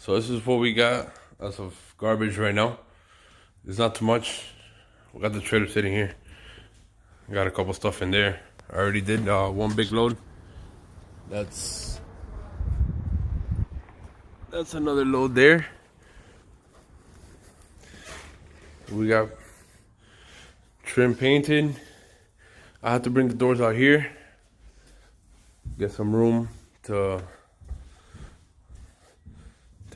So this is what we got as of garbage right now. It's not too much. We got the trailer sitting here. Got a couple stuff in there. I already did one big load. That's another load there. We got trim painted. I had to bring the doors out here. Get some room to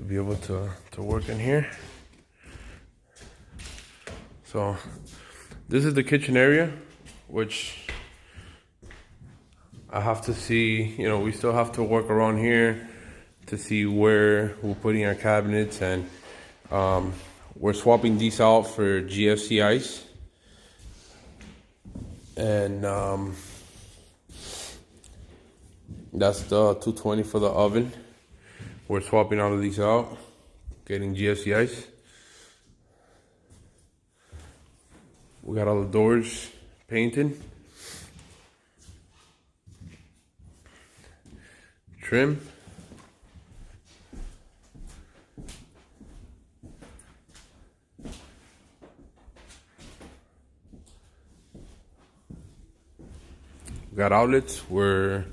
be able to work in here. So this is the kitchen area, which I have to see, we still have to work around here to see where we're putting our cabinets, and we're swapping these out for GFC ice. And that's the 220 for the oven. We're swapping all of these out, getting GFC ice. We got all the doors painted. Trim. We got outlets. We're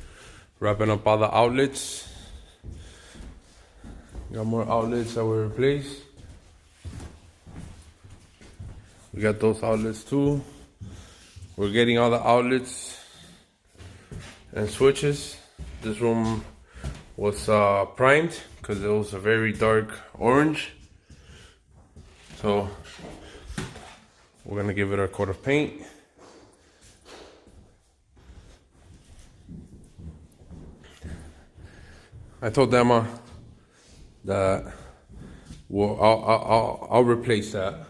wrapping up all the outlets. Got more outlets that we replaced. We got those outlets too. We're getting all the outlets and switches. This room was primed because it was a very dark orange. So we're gonna give it a coat of paint. I told Emma that I'll replace that,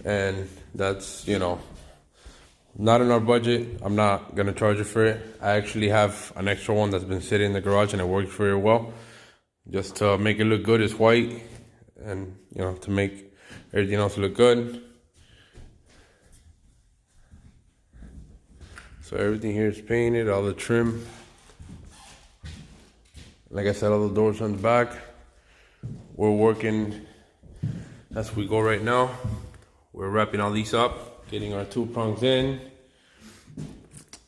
and that's not in our budget. I'm not gonna charge you for it. I actually have an extra one that's been sitting in the garage and it works very well. Just to make it look good, it's white, and to make everything else look good. So everything here is painted, all the trim. Like I said, all the doors on the back. We're working as we go right now. We're wrapping all these up, getting our 2 prongs in.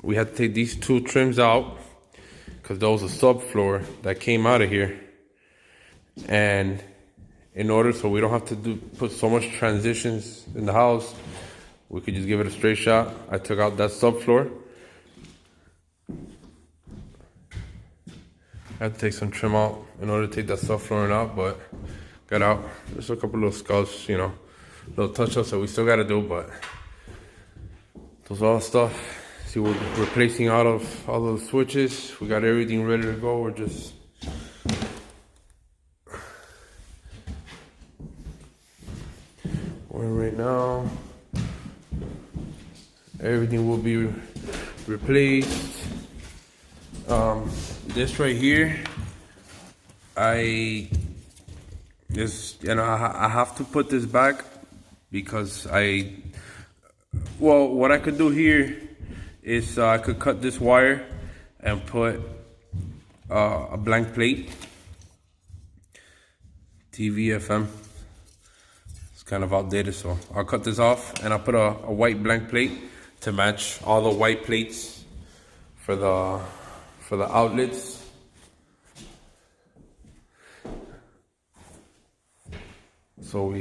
We had to take these 2 trims out because there was a subfloor that came out of here. And in order so we don't have to put so much transitions in the house, we could just give it a straight shot. I took out that subfloor. I had to take some trim out in order to take that subflooring out, but got out. There's a couple little scuffs, little touch-ups that we still gotta do, but those are all stuff. See, we're replacing out of all those switches. We got everything ready to go. We're just right now. Everything will be replaced. This right here, I have to put this back because what I could do here is I could cut this wire and put a blank plate, TV, FM. It's kind of outdated, so I'll cut this off and I'll put a white blank plate to match all the white plates for the outlets. So I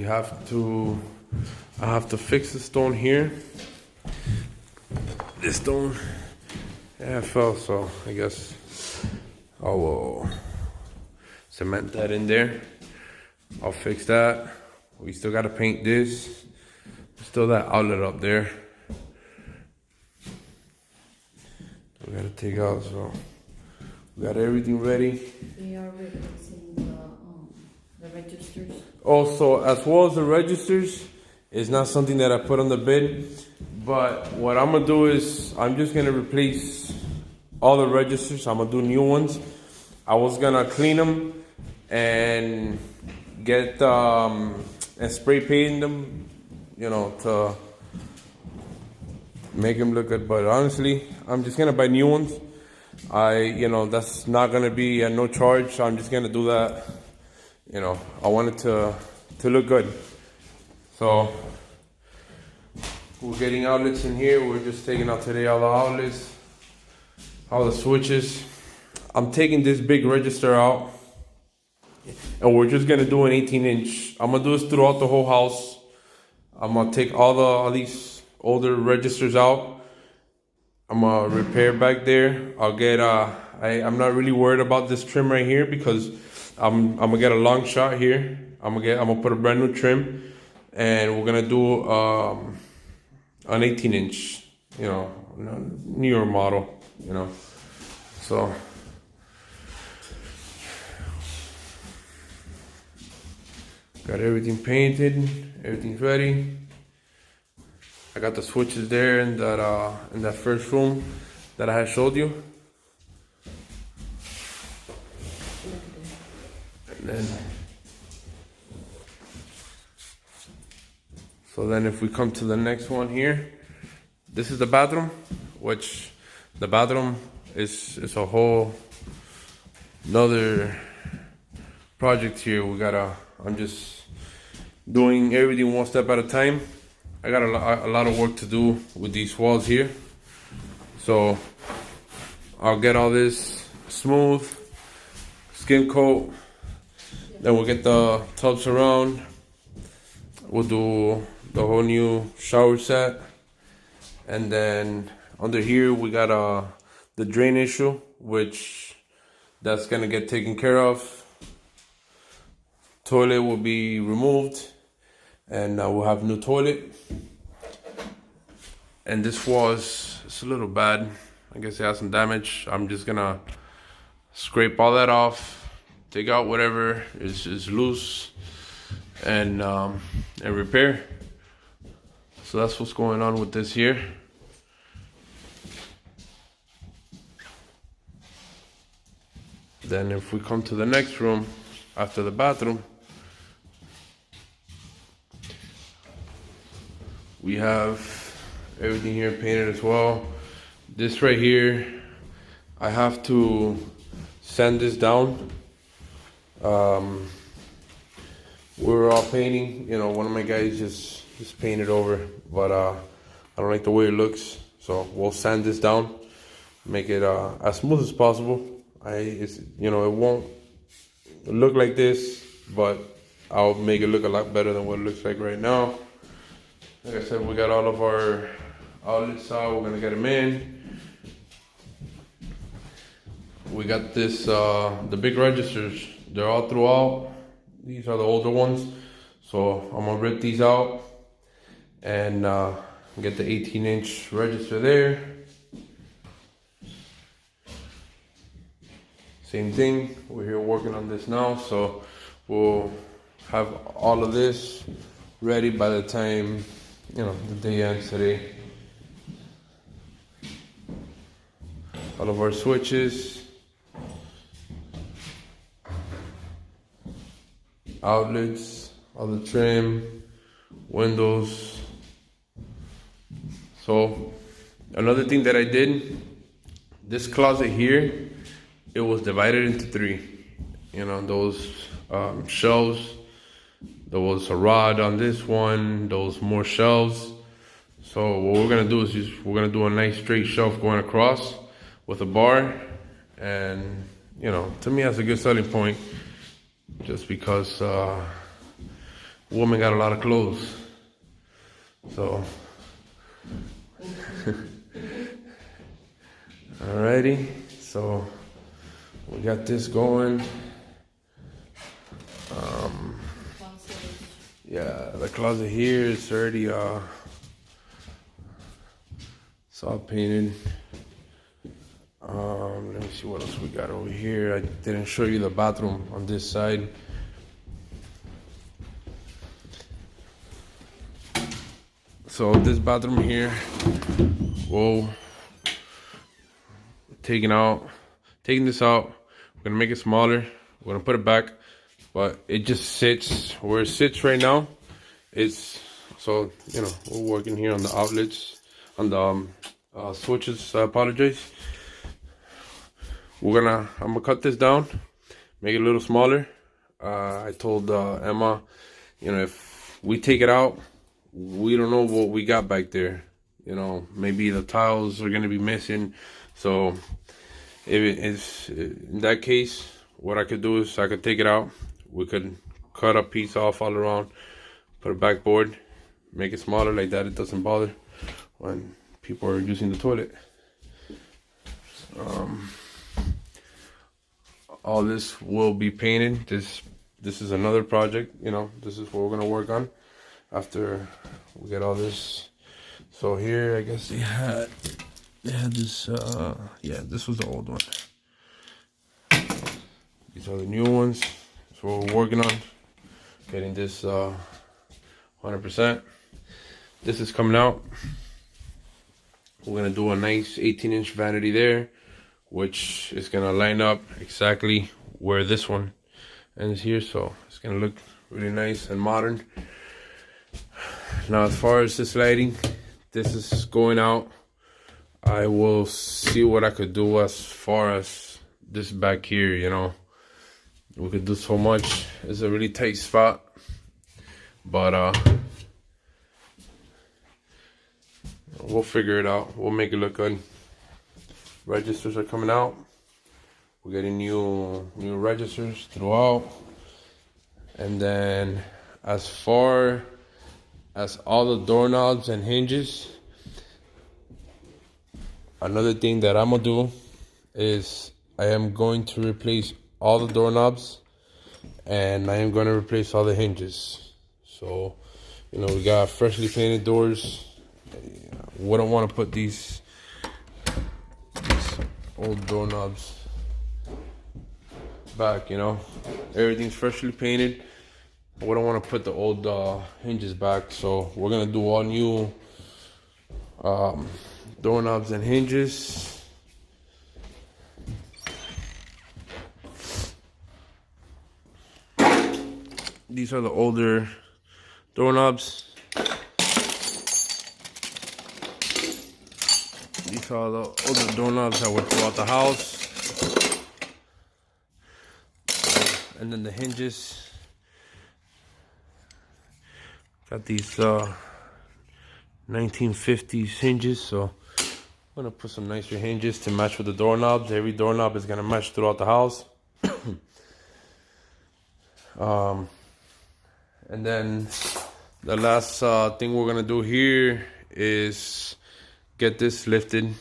have to fix the stone here. This stone, it fell, so I guess I will cement that in there. I'll fix that. We still gotta paint this. Still that outlet up there. We gotta take out, so we got everything ready. We are replacing the registers. Also, as well as the registers, it's not something that I put on the bid, but what I'm gonna do is I'm just gonna replace all the registers. I'm gonna do new ones. I was gonna clean them and get and spray paint them, to make them look good. But honestly, I'm just gonna buy new ones. That's not gonna be at no charge. So I'm just gonna do that, you know, I want it to look good. So we're getting outlets in here. We're just taking out today all the outlets, all the switches. I'm taking this big register out, and we're just gonna do an 18-inch. I'm gonna do this throughout the whole house. I'm gonna take all these older registers out. I'm gonna repair back there. I'll get I'm not really worried about this trim right here because I'm gonna get a long shot here. I'm gonna put a brand new trim, and we're gonna do an 18-inch, you know, newer model, you know. So got everything painted, everything's ready. I got the switches there in that first room that I had showed you. And then, so then if we come to the next one here, this is the bathroom, which the bathroom is a whole another project here. I'm just doing everything one step at a time. I got a lot of work to do with these walls here. So I'll get all this smooth, skim coat, then we'll get the tubs around. We'll do the whole new shower set. And then under here we got the drain issue, which that's gonna get taken care of. Toilet will be removed, and we'll have new toilet. And this wall it's a little bad. I guess it has some damage. I'm just gonna scrape all that off, take out whatever is loose, and repair. So that's what's going on with this here. Then if we come to the next room after the bathroom, we have everything here painted as well. This right here, I have to sand this down. We were all painting, you know, one of my guys just painted over, but I don't like the way it looks, so we'll sand this down, make it as smooth as possible. You know, it won't look like this, but I'll make it look a lot better than what it looks like right now. Like I said, we got all of our outlets out. We're gonna get them in. We got this, the big registers. They're all throughout. These are the older ones. So I'm gonna rip these out and get the 18-inch register there. Same thing, we're here working on this now. So we'll have all of this ready by the time, you know, the day ends today. All of our switches, outlets, all the trim, windows. So another thing that I did, this closet here, it was divided into three. You know, those shelves, there was a rod on this one, those more shelves. So what we're gonna do is we're gonna do a nice straight shelf going across with a bar. And, you know, to me that's a good selling point, just because women got a lot of clothes. So alrighty, so we got this going. Yeah, the closet here is already it's all painted. Let me see what else we got over here. I didn't show you the bathroom on this side. So this bathroom here, we'll taking this out. We're gonna make it smaller. We're gonna put it back, but it just sits where it sits right now. It's so, you know, we're working here on the outlets, on the switches. I apologize. I'm gonna cut this down, make it a little smaller. I told Emma, you know, if we take it out, we don't know what we got back there. You know, maybe the tiles are gonna be missing. So if it's in that case, what I could do is I could take it out. We could cut a piece off all around, put a backboard, make it smaller like that. It doesn't bother when people are using the toilet. All this will be painted. This is another project, you know. This is what we're gonna work on after we get all this. So here, I guess they had this. Yeah, this was the old one. These are the new ones. That's what we're working on. Getting this 100%. This is coming out. We're gonna do a nice 18-inch vanity there, which is gonna line up exactly where this one ends here. So it's gonna look really nice and modern. Now, as far as this lighting, this is going out. I will see what I could do as far as this back here, you know. We could do so much. It's a really tight spot, but we'll figure it out. We'll make it look good. Registers are coming out. We're getting new registers throughout. And then as far as all the doorknobs and hinges, another thing that I'm gonna do is I am going to replace all the doorknobs, and I am going to replace all the hinges. So, you know, we got freshly painted doors. Wouldn't want to put these old doorknobs back, you know. Everything's freshly painted. I wouldn't want to put the old hinges back. So we're going to do all new doorknobs and hinges. These are the older doorknobs. These are the older doorknobs that were throughout the house. And then the hinges. Got these 1950s hinges, so I'm gonna put some nicer hinges to match with the doorknobs. Every doorknob is gonna match throughout the house. And then the last thing we're gonna do here is get this lifted.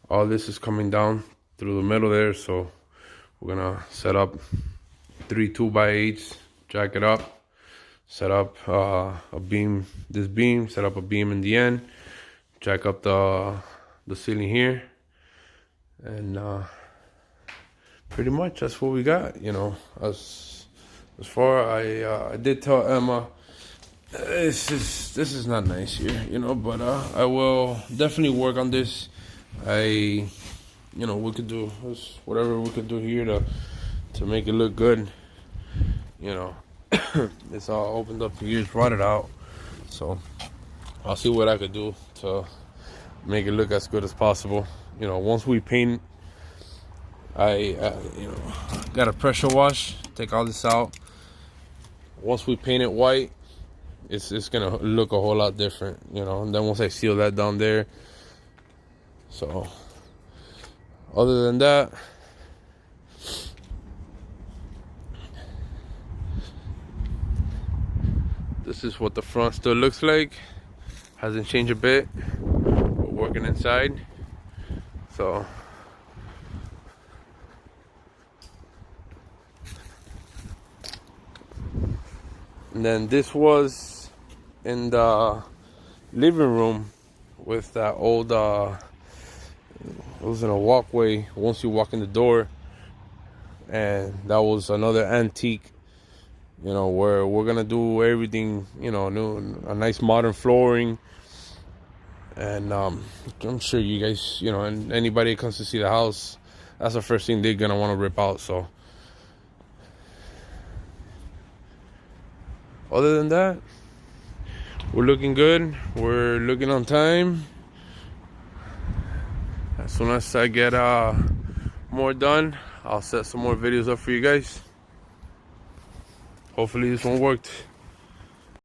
All this is coming down through the middle there, so we're gonna set up 3 2x8s, jack it up, set up a beam, set up a beam in the end, jack up the ceiling here, and pretty much that's what we got, you know. As far I did tell Emma, this is not nice here, you know, but I will definitely work on this. You know, we could do whatever we could do here to make it look good, you know. It's all opened up here, it's rotted out, so I'll see what I could do to make it look as good as possible. You know, once we paint, you know, got a pressure wash, take all this out. Once we paint it white, it's gonna look a whole lot different, you know. And then once I seal that down there, so other than that, this is what the front still looks like. Hasn't changed a bit. We're working inside, so and then this was in the living room with that old it was in a walkway once you walk in the door, and that was another antique, you know, where we're gonna do everything, you know, new, a nice modern flooring, and I'm sure you guys, you know, and anybody that comes to see the house, that's the first thing they're gonna want to rip out. So other than that, we're looking good. We're looking on time. As soon as I get more done, I'll set some more videos up for you guys. Hopefully this one worked.